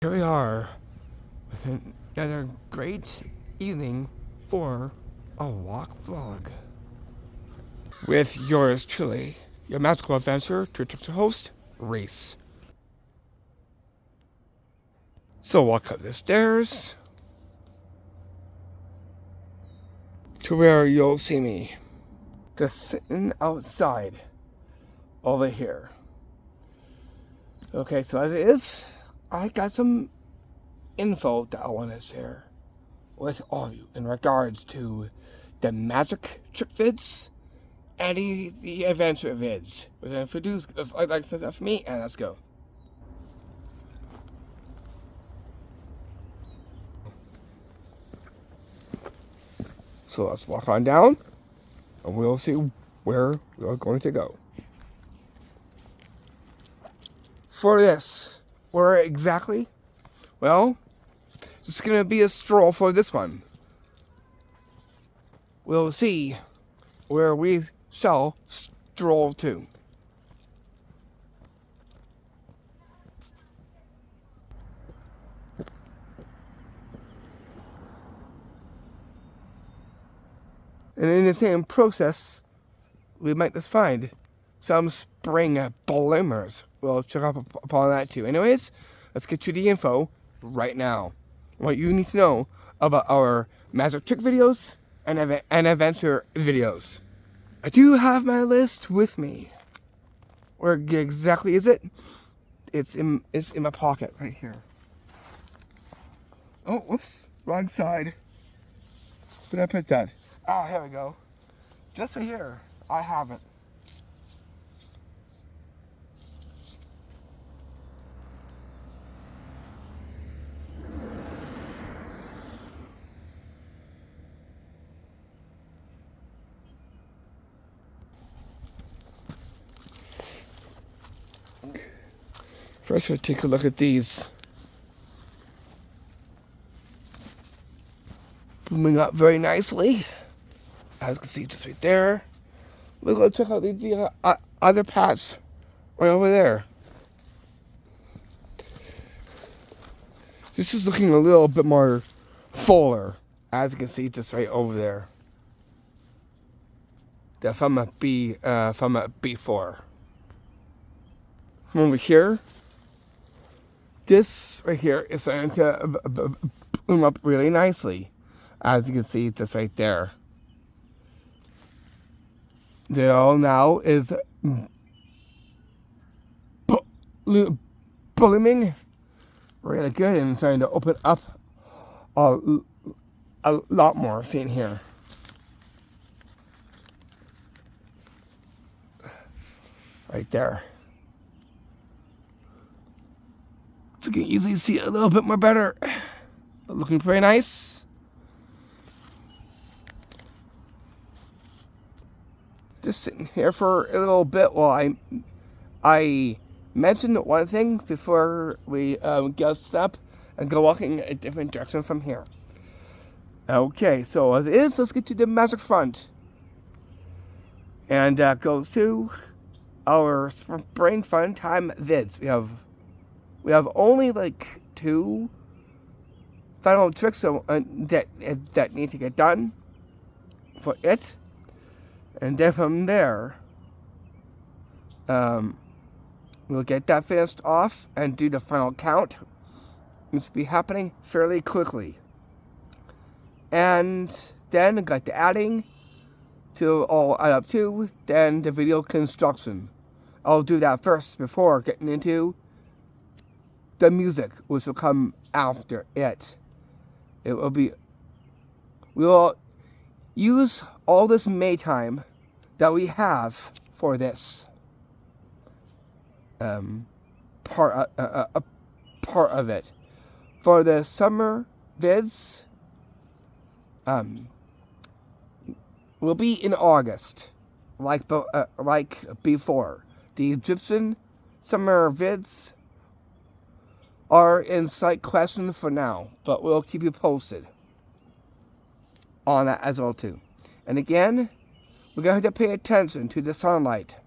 Here we are with another great evening for a walk vlog with yours truly, your magical adventure to host, Reese. So walk up the stairs to where you'll see me just sitting outside over here. Okay, so as it is, I got some info that I want to share with all of you in regards to the magic trick vids and the adventure vids. Without further ado, like that for me, and let's go. So let's walk on down, and we'll see where we're going to go. For this, where exactly? Well, it's gonna be a stroll for this one. We'll see where we shall stroll to. And in the same process, we might just find some spring bloomers. We'll check up upon that too. Anyways, let's get to the info right now. What you need to know about our magic trick videos and adventure videos. I do have my list with me. Where exactly is it? It's in my pocket right here. Oh, whoops, wrong side. Where did I put that? Ah, here we go. Just right here. I have it. First, we'll take a look at these. Blooming up very nicely. As you can see, just right there. We're going to check out the other patch right over there. This is looking a little bit more fuller, as you can see, just right over there. From a B4. From over here, this right here is starting to bloom up really nicely, as you can see, just right there. There all now is blooming really good and starting to open up a lot more. See in here. Right there. So you can easily see it a little bit more better. Looking pretty nice. Just sitting here for a little bit while I mentioned one thing before we get up and go walking a different direction from here. Okay, so as it is, let's get to the magic front. And go to our spring fun time vids. We have only like 2 final tricks that need to get done for it. And then from there, we'll get that finished off and do the final count. This will be happening fairly quickly. And then got the adding to all add up to, then the video construction. I'll do that first before getting into the music, which will come after it. It will be, we will use all this May time that we have for this part of it. For the summer vids, will be in August, like before. The Egyptian summer vids are in slight question for now, but we'll keep you posted on that as well too. And again, we're going to have to pay attention to the sunlight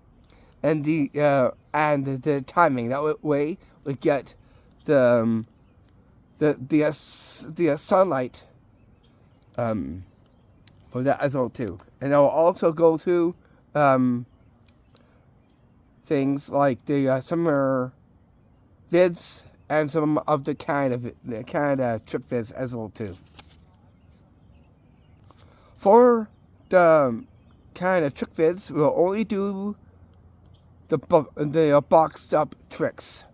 and the timing. That way we get the the sunlight for that as well too. And I'll also go to things like the summer vids and some of the Canada trip vids as well too. For the Canada trick vids, we'll only do the boxed up tricks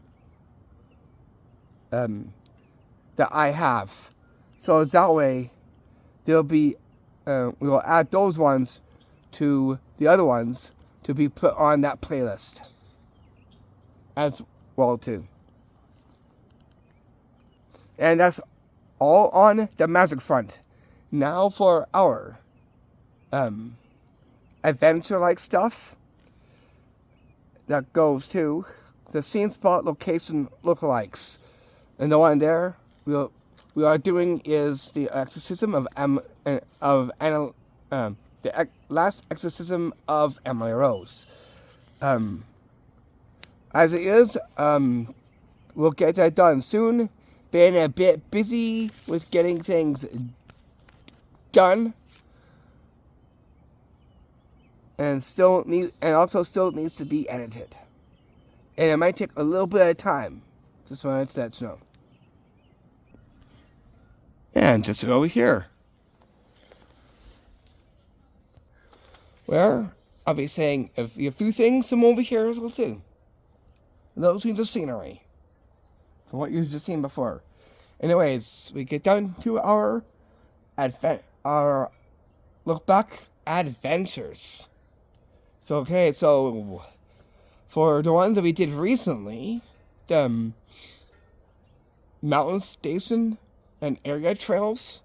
that I have. So that way, there'll be we'll add those ones to the other ones to be put on that playlist as well too. And that's all on the magic front. Now for our adventure-like stuff that goes to the scene spot location lookalikes. And the one there we are doing is the exorcism of the last exorcism of Emily Rose. As it is, we'll get that done soon. Been a bit busy with getting things done, and also still needs to be edited, and it might take a little bit of time. Just wanted to let you know. And just over here, where I'll be saying a few things from over here as well too. And those things of scenery from what you've just seen before. Anyways, we get down to our look back adventures. So for the ones that we did recently, the mountain station and area trails,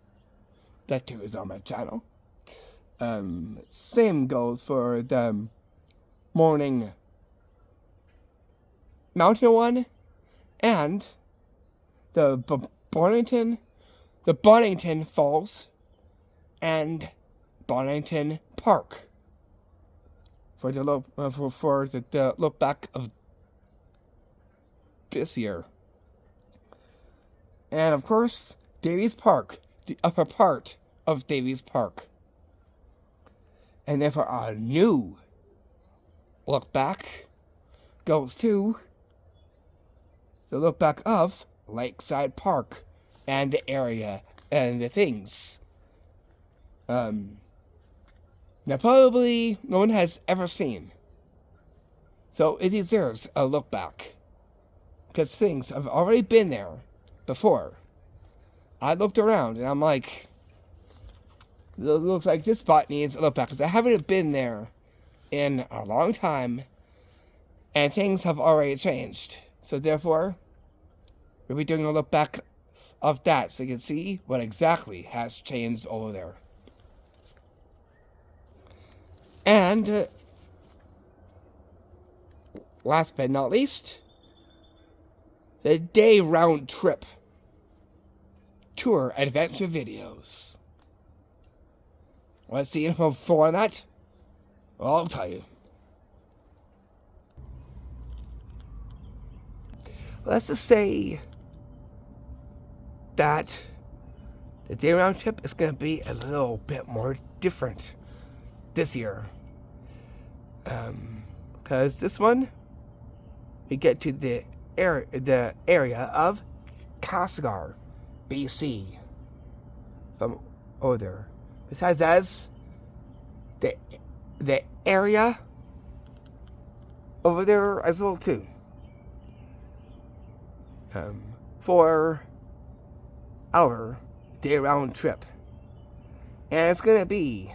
that too is on my channel. Same goes for the morning mountain one and the Bonington Falls and Bonington Park for the look back of this year. And of course, Davies Park, the upper part of Davies Park. And then for our new look back goes to the look back of Lakeside Park and the area and the things that probably no one has ever seen. So it deserves a look back, because things have already been there before. I looked around and I'm like, it looks like this spot needs a look back, because I haven't been there in a long time and things have already changed. So therefore, we'll be doing a look back of that so you can see what exactly has changed over there. And last but not least, the day round trip tour adventure videos. Want to see info for that? Well, I'll tell you. Let's just say that the day round trip is going to be a little bit more different this year. Because this one, we get to the area of Castlegar, BC. From over there. Besides that, the area over there as well too. For our day round trip. And it's going to be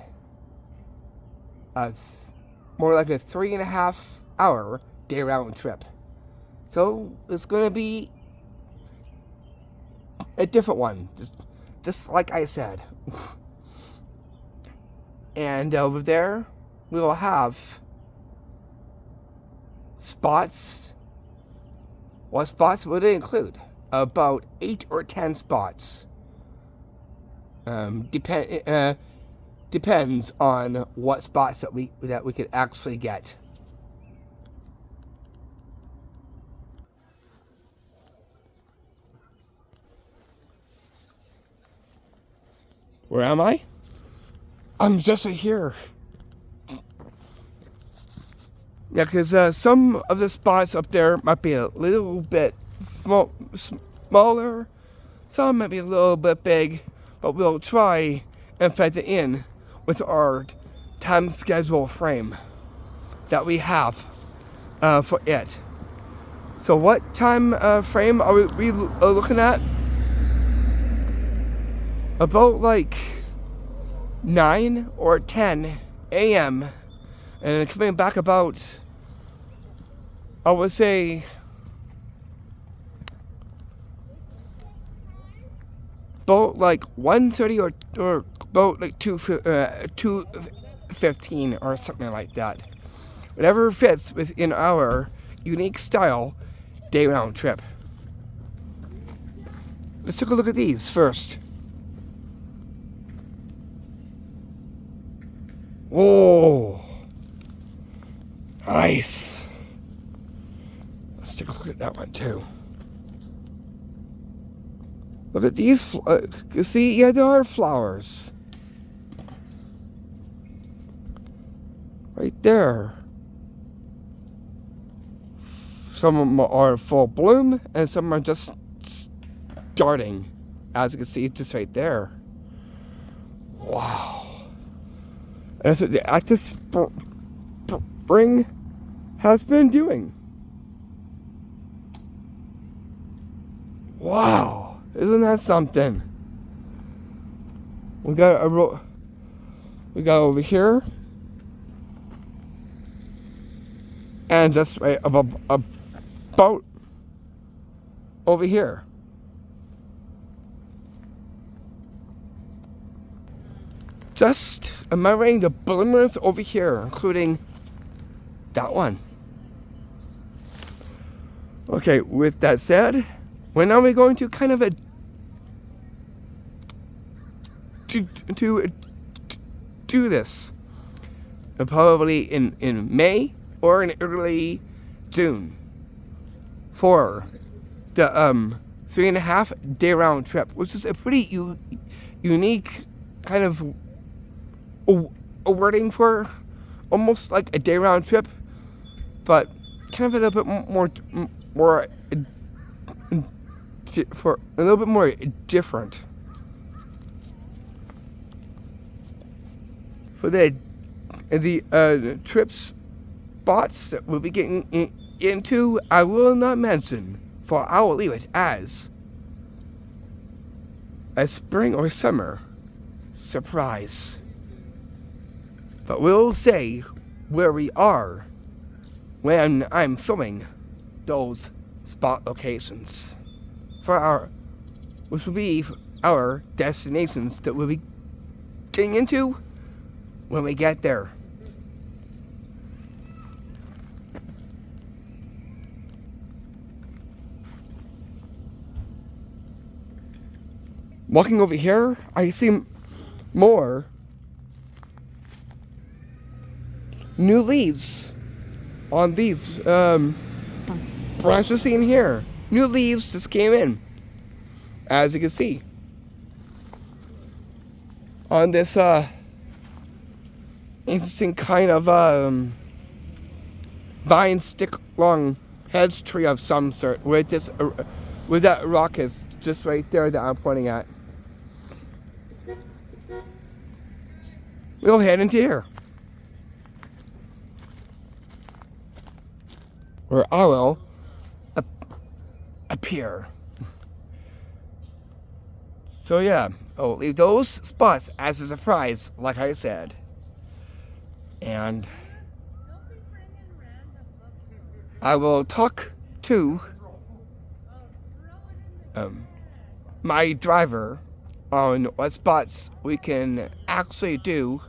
more like a 3.5 hour day round trip. So it's going to be a different one. Just like I said. And over there, we will have spots. What spots would it include? About 8 or 10 spots. Depends on what spots that we could actually get. Where am I? I'm just right here. Yeah, because some of the spots up there might be a little bit smaller. Some might be a little bit big. But we'll try and fit it in with our time schedule frame that we have for it. So what time frame are we looking at? About like 9 or 10 a.m. and coming back about, I would say, about like 1:30 or about like 2:15 or something like that. Whatever fits within our unique style day round trip. Let's take a look at these first. Whoa, nice. Let's take a look at that one too. Look at these. You see, yeah, there are flowers right there. Some of them are full bloom, and some are just starting, as you can see, just right there. Wow. And that's what the active spring has been doing. Wow, isn't that something? We got over here, and just right about over here. Just admiring the bloomers over here, including that one. Okay, with that said, when are we going to kind of to do this? Probably in May or in early June for the 3.5 day round trip, which is a pretty unique kind of a wording for almost like a day round trip, but kind of a little bit more for a little bit more different. For the trip spots that we'll be getting into, I will not mention, for I will leave it as a spring or summer surprise. But we'll say where we are when I'm filming those spot locations which will be our destinations that we'll be getting into when we get there. Walking over here, I see more new leaves on these branches seen here. New leaves just came in, as you can see, on this interesting kind of vine stick long hedge tree of some sort, with that rock is just right there that I'm pointing at. We'll head into here, where I will appear. So yeah, I'll leave those spots as a surprise, like I said. And I will talk to my driver on what spots we can actually do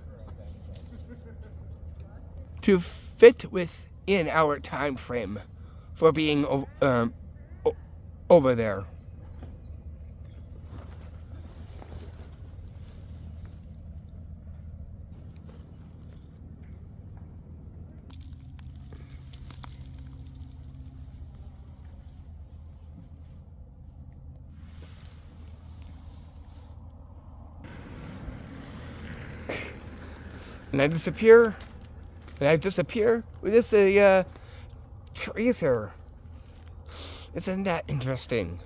to fit within our time frame for being over there. And I disappear. And I disappear with this tracer. Isn't that interesting?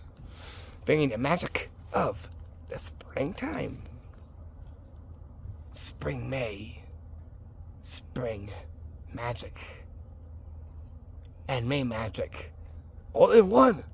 Bringing the magic of the springtime. Spring May. Spring magic. And May magic. All in one.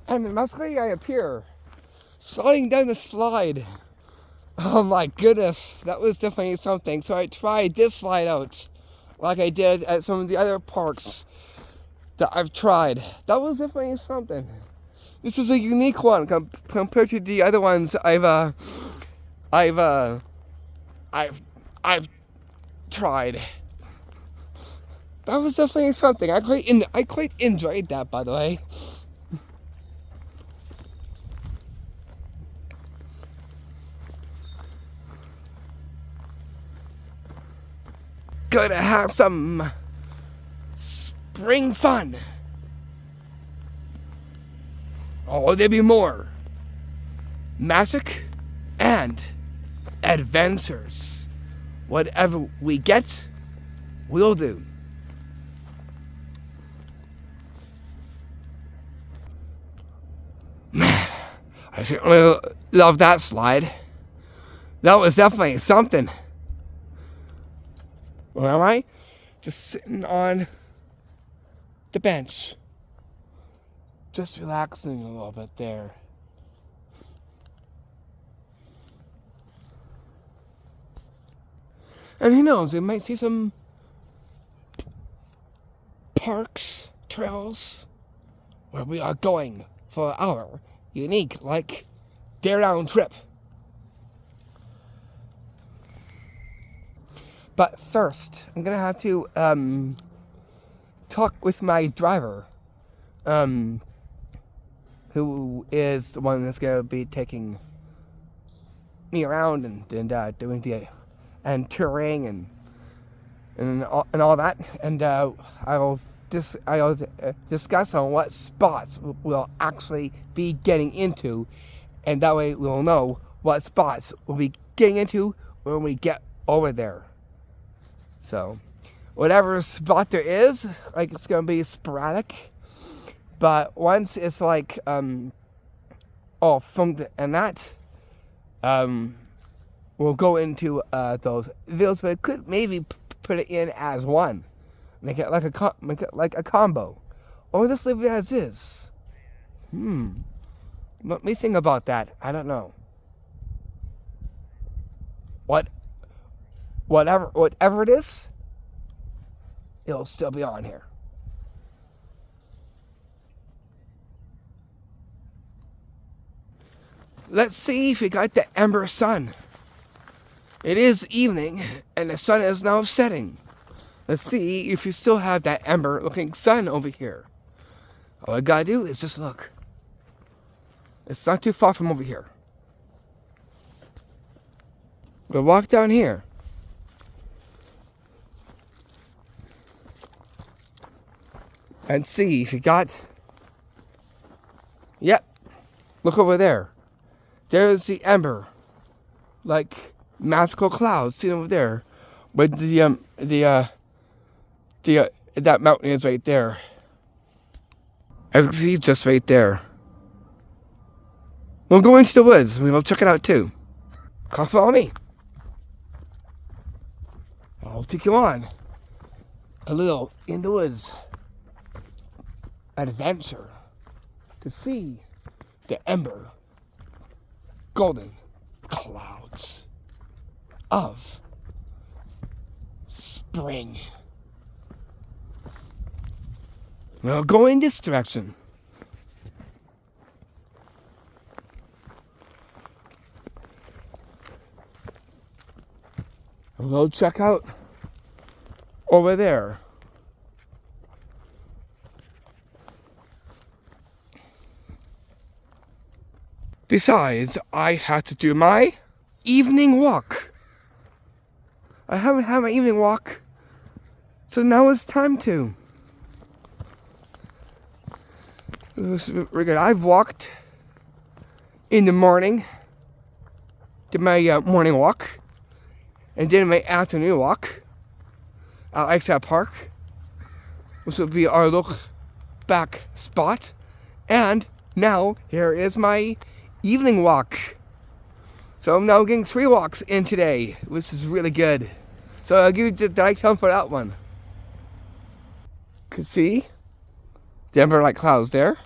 And magically I appear, sliding down the slide. Oh my goodness, that was definitely something. So I tried this slide out, like I did at some of the other parks that I've tried. That was definitely something. This is a unique one compared to the other ones I've tried. That was definitely something. I quite enjoyed that, by the way. Gonna have some spring fun. Oh, there'll be more magic and adventures. Whatever we get, we'll do. Man, I certainly love that slide. That was definitely something. Where am I? Just sitting on the bench. Just relaxing a little bit there. And who knows, we might see some parks, trails, where we are going for our unique, dare down trip. But first, I'm gonna have to talk with my driver, who is the one that's gonna be taking me around and doing the touring and all that, and I'll discuss on what spots we'll actually be getting into, and that way we'll know what spots we'll be getting into when we get over there. So, whatever spot there is, it's gonna be sporadic. But once it's from we'll go into those videos, but it could maybe put it in as one, make it like a combo, or just leave it as is. Let me think about that. I don't know. Whatever it is, it'll still be on here. Let's see if we got the ember sun. It is evening, and the sun is now setting. Let's see if we still have that ember-looking sun over here. All I gotta do is just look. It's not too far from over here. We'll walk down here. And see if you got... Yep. Look over there. There's the ember. Magical clouds seen over there. But that mountain is right there. As you can see, just right there. We'll go into the woods and we'll check it out too. Come follow me. I'll take you on a little in the woods adventure to see the ember golden clouds of spring. We'll go in this direction. We'll check out over there. Besides, I had to do my evening walk. I haven't had my evening walk, so now it's time to. Very good. I've walked in the morning, did my morning walk, and did my afternoon walk at Lakeside Park, which will be our look back spot. And now here is my evening walk. So I'm now getting 3 walks in today, which is really good. So I'll give you the like thumb for that one. Could see the amber-like clouds there,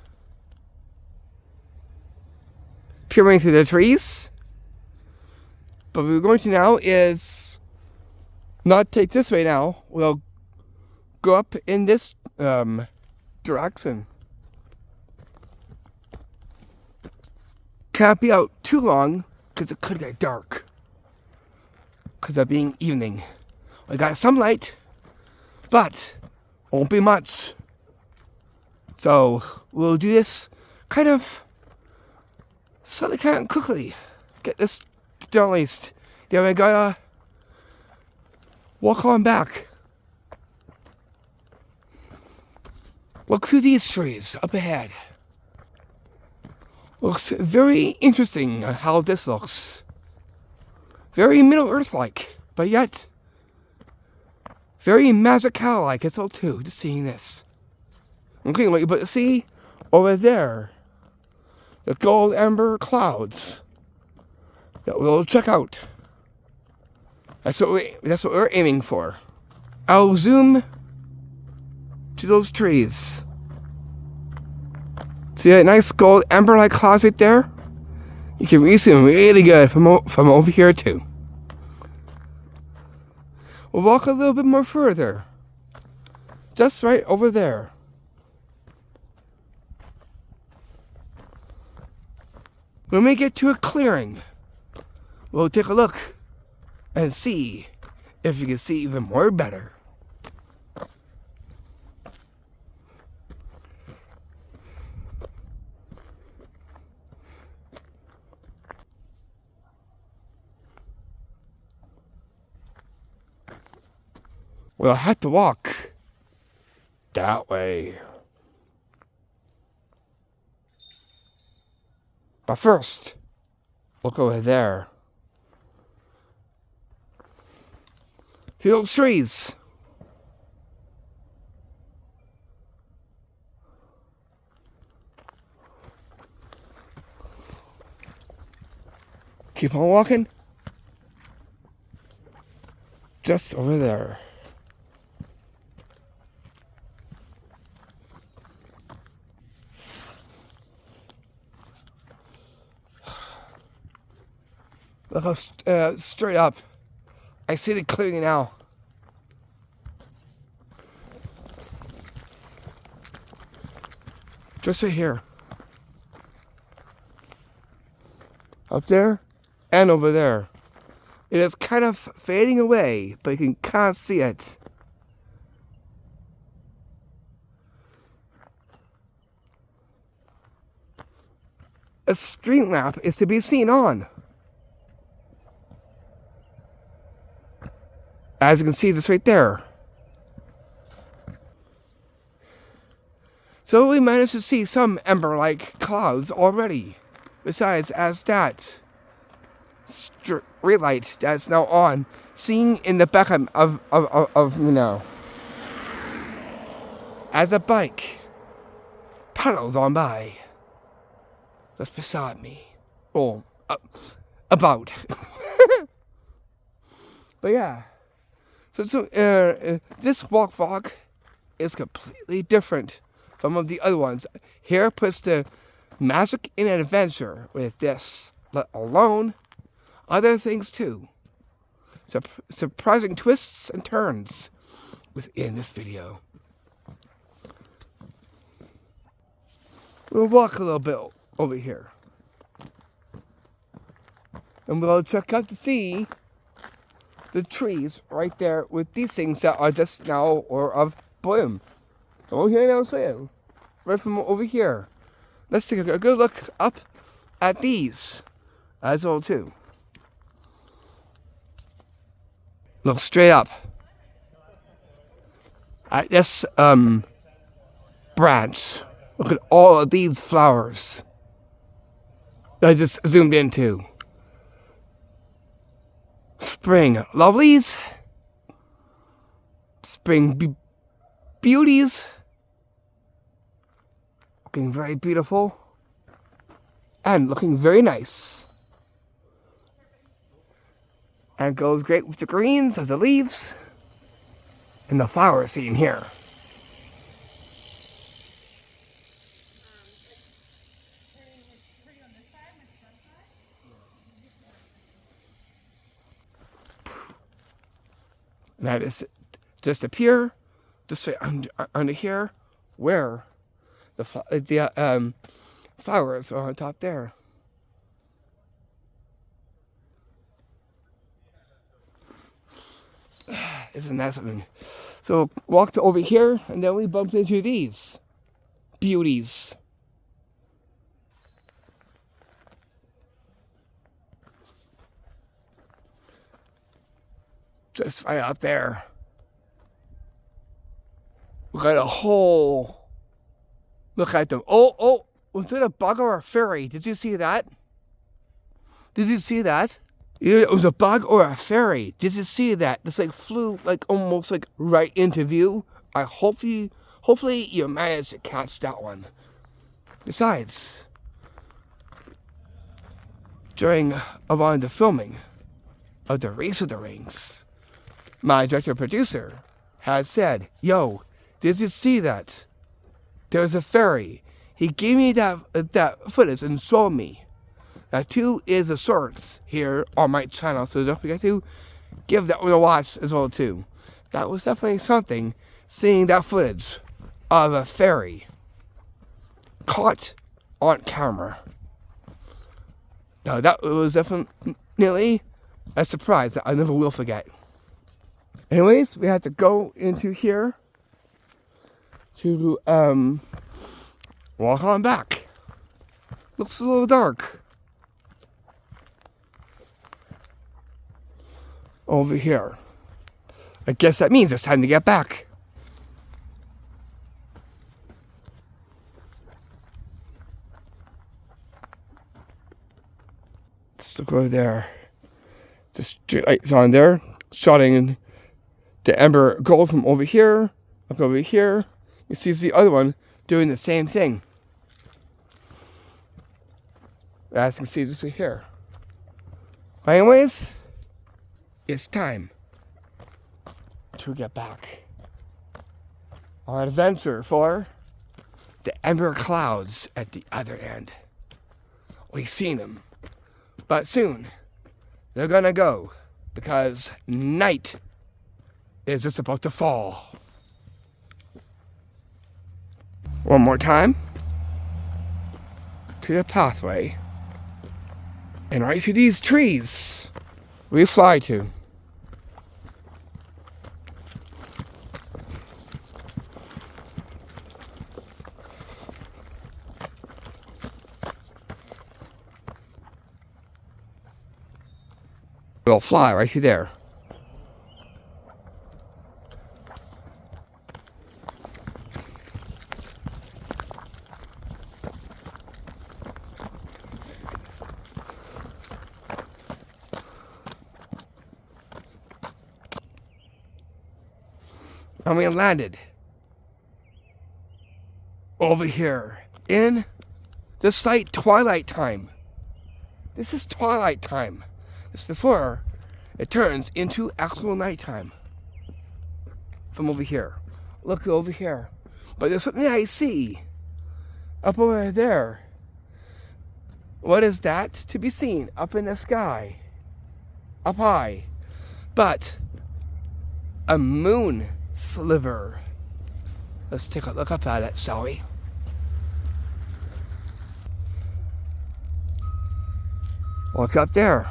peering through the trees. But what we're going to now is not take this way now. We'll go up in this direction. Can't be out too long because it could get dark because of being evening. We got some light, but won't be much. So we'll do this kind of quickly. Get this done at least. Then we gotta walk on back. Look through these trees up ahead. Looks very interesting how this looks. Very Middle Earth-like, but yet very magical-like as well too, just seeing this. Okay, but see, over there, the gold amber clouds that we'll check out. That's what we're aiming for. I'll zoom to those trees. See that nice gold amber-like clouds right there? You can really see them really good from over here too. We'll walk a little bit more further. Just right over there. When we get to a clearing, we'll take a look and see if you can see even more better. We'll have to walk that way. But first, we'll go over there. See those trees? Keep on walking. Just over there. Look how straight up. I see the clearing now. Just right here. Up there and over there. It is kind of fading away, but you can kind of see it. A street lamp is to be seen on. As you can see, this right there. So we managed to see some ember-like clouds already. Besides, as that street light that's now on, seen in the back of you know, as a bike pedals on by, just beside me. Oh, about. But yeah. So this vlog is completely different from the other ones. Here puts the magic in an adventure with this, let alone other things too. Surprising twists and turns within this video. We'll walk a little bit over here. And we'll check out to see the trees right there with these things that are just now or of bloom. Come over here now, saying right from over here. Let's take a good look up at these as well too. Look straight up at this branch. Look at all of these flowers that I just zoomed into. Spring lovelies, spring beauties, looking very beautiful and looking very nice. And it goes great with the greens of the leaves and the flowers seen here. And I just appear just right under here where the flowers are on top there. Isn't that something? So walked over here and then we bumped into these beauties. Just right up there. We got a whole look at them. Oh, was it a bug or a fairy? Did you see that? Did you see that? Either it was a bug or a fairy. Did you see that? This like flew like almost like right into view. Hopefully you managed to catch that one. Besides, during around the filming of the Race of the Rings, my director-producer has said, "Yo, did you see that? There's a fairy." He gave me that footage and showed me. That too is a source here on my channel, so don't forget to give that one a watch as well too. That was definitely something, seeing that footage of a fairy caught on camera. Now that was definitely a surprise that I never will forget. Anyways, we had to go into here to walk on back. Looks a little dark. Over here. I guess that means it's time to get back. Just look over there. The street lights on there, shooting the ember gold from over here. Look over here. You see the other one doing the same thing. As you can see this right here. But anyways, it's time to get back on an adventure for the ember clouds at the other end. We've seen them, but soon they're gonna go because night is just about to fall. One more time to the pathway, and right through these trees we fly to. We'll fly right through there. And we landed over here in the slight twilight time. This is twilight time. This before it turns into actual nighttime. From over here. Look over here. But there's something I see up over there. What is that to be seen up in the sky? Up high. But a moon sliver. Let's take a look up at it, shall we? Look up there.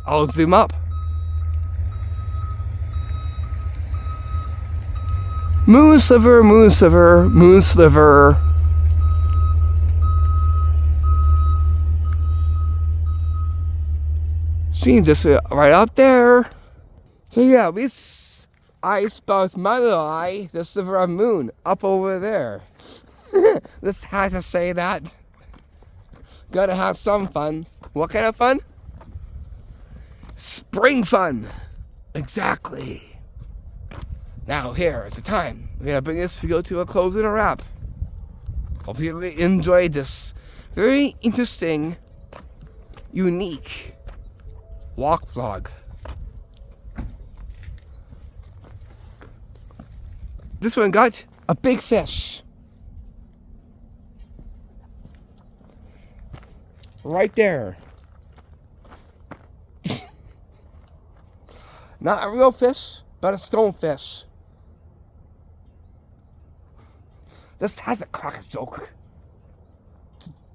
I'll zoom up. Moon sliver, moon sliver, moon sliver. Seen just right up there. So yeah, I spelled my little eye, the sliver of moon, up over there. This had to say that. Gotta have some fun. What kind of fun? Spring fun. Exactly. Now here is the time. We're gonna bring this video to a close and a wrap. Hope you really enjoyed this very interesting, unique walk vlog. This one got a big fish. Right there. Not a real fish, but a stonefish. Just had to crack a joke.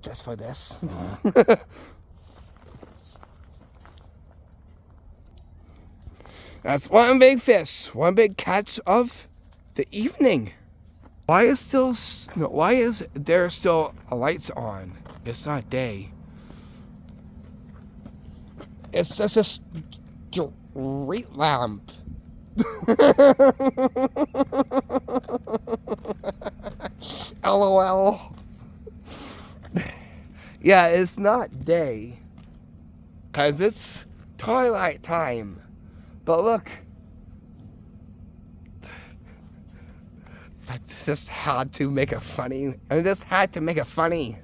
Just for this. That's one big fish, one big catch of the evening. Why is there still lights on? It's not day. It's just a street lamp. LOL. Yeah, it's not day, 'cause it's twilight time. But look, I just had to make it funny. I just had to make it funny.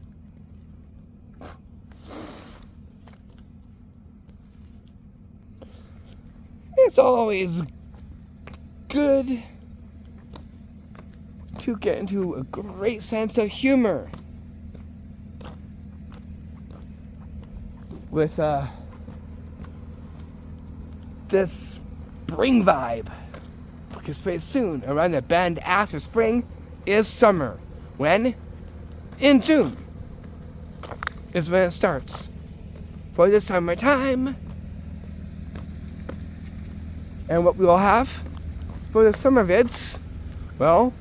It's always good to get into a great sense of humor with this spring vibe. Because pretty soon, around the bend after spring, is summer. When? In June is when it starts. For the summertime. And what we will have for the summer vids, well,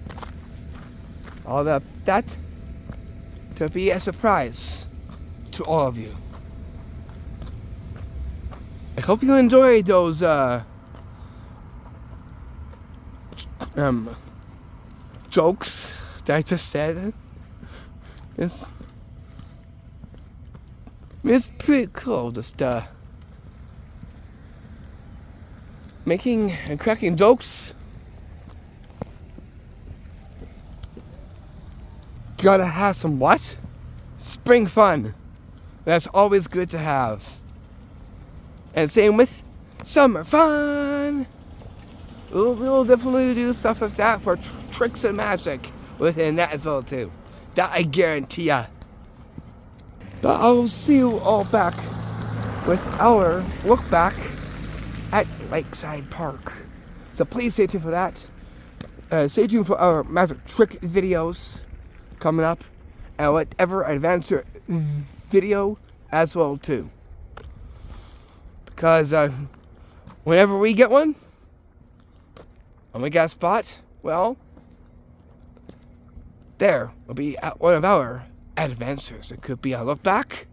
all that to be a surprise to all of you. I hope you enjoyed those jokes that I just said. It's pretty cool, just making and cracking jokes. Gotta have some what? Spring fun. That's always good to have. And same with summer fun. We'll definitely do stuff like that for tricks and magic within that as well too. That I guarantee ya. But I'll see you all back with our look back at Lakeside Park. So please stay tuned for that. Stay tuned for our magic trick videos coming up, and whatever adventure video as well too. Because whenever we get one, and we got a spot, well, there will be one of our adventures. It could be a look back,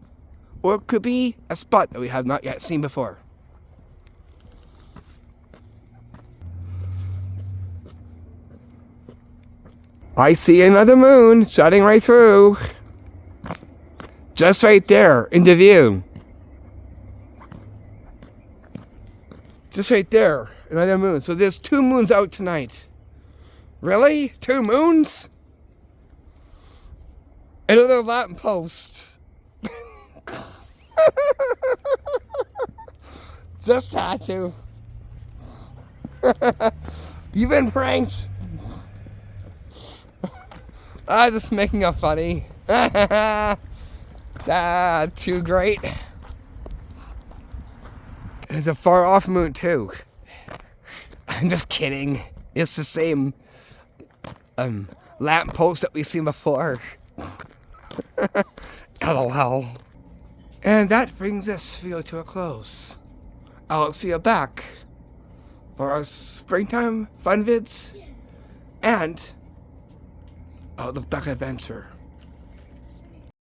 or it could be a spot that we have not yet seen before. I see another moon shining right through. Just right there in the view. Just right there, another moon. So there's 2 moons out tonight. Really? 2 moons? Another lamppost. Just had to. You've been pranked. Just making it funny. Too great. There's a far off moon too. I'm just kidding. It's the same lamppost that we've seen before. LOL. And that brings this video to a close. I'll see you back for our springtime fun vids And the Duck Adventure.